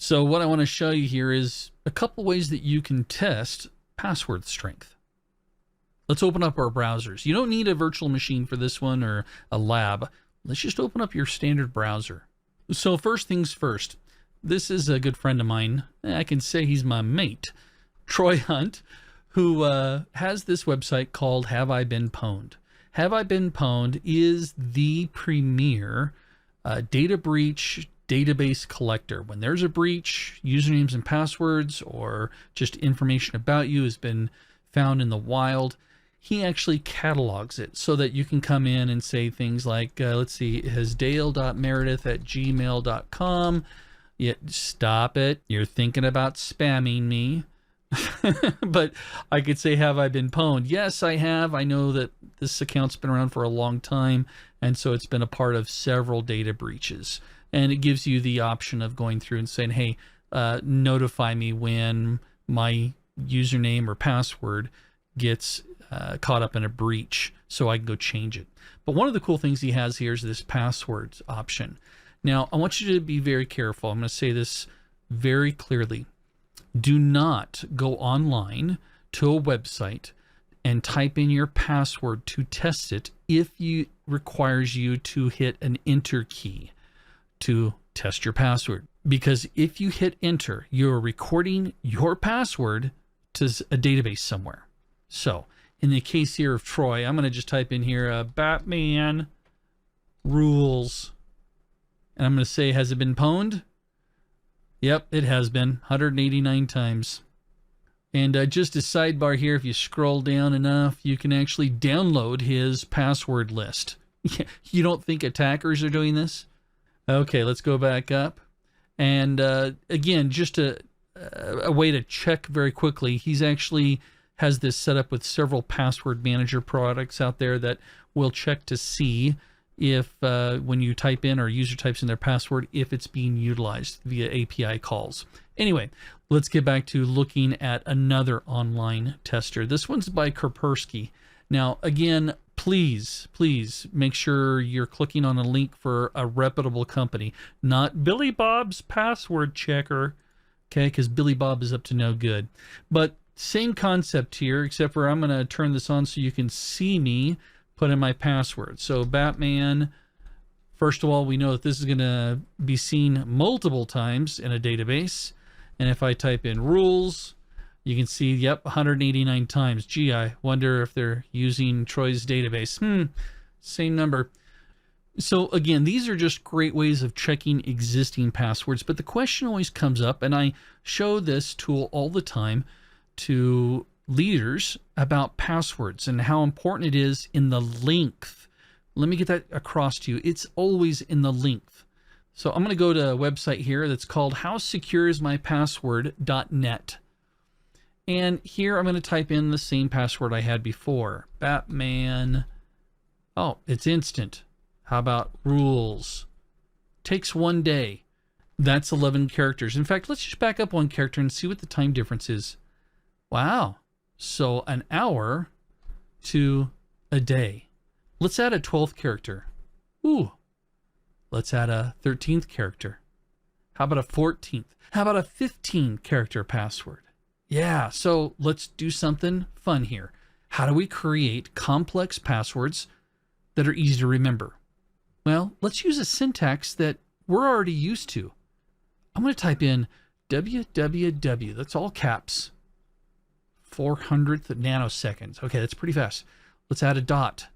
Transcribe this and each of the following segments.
So what I want to show you here is a couple ways that you can test password strength. Let's open up our browsers. You don't need a virtual machine for this one or a lab. Let's just open up your standard browser. So first things first, this is a good friend of mine. I can say he's my mate, Troy Hunt, who has this website called Have I Been Pwned? Have I Been Pwned is the premier data breach database collector. When there's a breach, usernames and passwords, or just information about you has been found in the wild, he actually catalogs it so that you can come in and say things like, let's see, hasdale.meredith@gmail.com. Yeah, stop it. You're thinking about spamming me. But I could say, have I been pwned? Yes, I have. I know that this account's been around for a long time, and so it's been a part of several data breaches. And it gives you the option of going through and saying, hey, notify me when my username or password gets caught up in a breach so I can go change it. But one of the cool things he has here is this passwords option. Now, I want you to be very careful. I'm going to say this very clearly. Do not go online to a website and type in your password to test it if it requires you to hit an enter key to test your password. Because if you hit enter, you're recording your password to a database somewhere. So in the case here of Troy, I'm going to just type in here Batman rules, and I'm going to say, has it been pwned? Yep, it has been 189 times. And just a sidebar here, if you scroll down enough, you can actually download his password list. You don't think attackers are doing this? Okay, let's go back up. And again, just a way to check very quickly, he's actually has this set up with several password manager products out there that will check to see if when you type in or a user types in their password, if it's being utilized via API calls. Anyway, let's get back to looking at another online tester. This one's by Kaspersky. Now, again, please make sure you're clicking on a link for a reputable company, not Billy Bob's password checker, okay, because Billy Bob is up to no good. But same concept here, except for I'm going to turn this on so you can see me put in my password. So Batman, first of all, we know that this is going to be seen multiple times in a database. And if I type in rules, you can see, yep, 189 times. Gee, I wonder if they're using Troy's database. Same number. So again, these are just great ways of checking existing passwords. But the question always comes up, and I show this tool all the time to leaders about passwords and how important it is in the length. Let me get that across to you. It's always in the length. So I'm going to go to a website here that's called howsecureismypassword.net. And here I'm going to type in the same password I had before. Batman. Oh, it's instant. How about rules? Takes 1 day. That's 11 characters. In fact, let's just back up 1 character and see what the time difference is. Wow. So an hour to a day. Let's add a 12th character. Ooh. Let's add a 13th character. How about a 14th? How about a 15 character password? Yeah, so let's do something fun here. How do we create complex passwords that are easy to remember? Well, let's use a syntax that we're already used to. I'm going to type in www. That's all caps. 400th nanoseconds. Okay, that's pretty fast. Let's add a dot.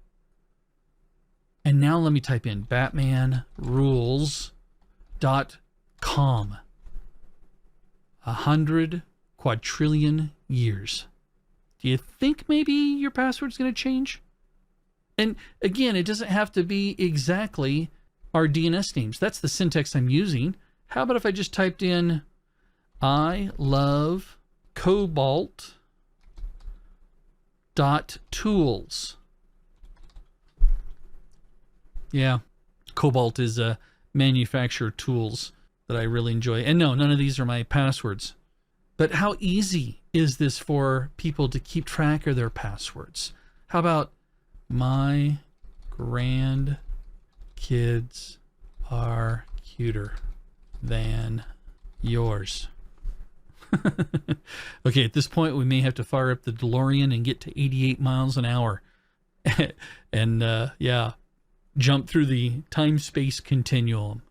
And now let me type in batmanrules.com. 100 quadrillion years. Do you think maybe your password's going to change? And again, it doesn't have to be exactly our DNS names. That's the syntax I'm using. How about if I just typed in I love cobalt.tools. Yeah, Cobalt is a manufacturer of tools that I really enjoy. And no, none of these are my passwords. But how easy is this for people to keep track of their passwords? How about my grandkids are cuter than yours. Okay, at this point, we may have to fire up the DeLorean and get to 88 miles an hour. And yeah, jump through the time-space continuum.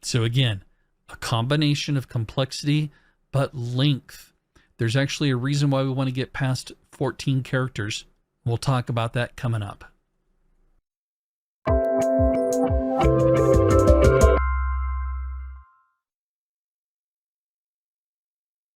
So again, a combination of complexity, but length. There's actually a reason why we want to get past 14 characters. We'll talk about that coming up.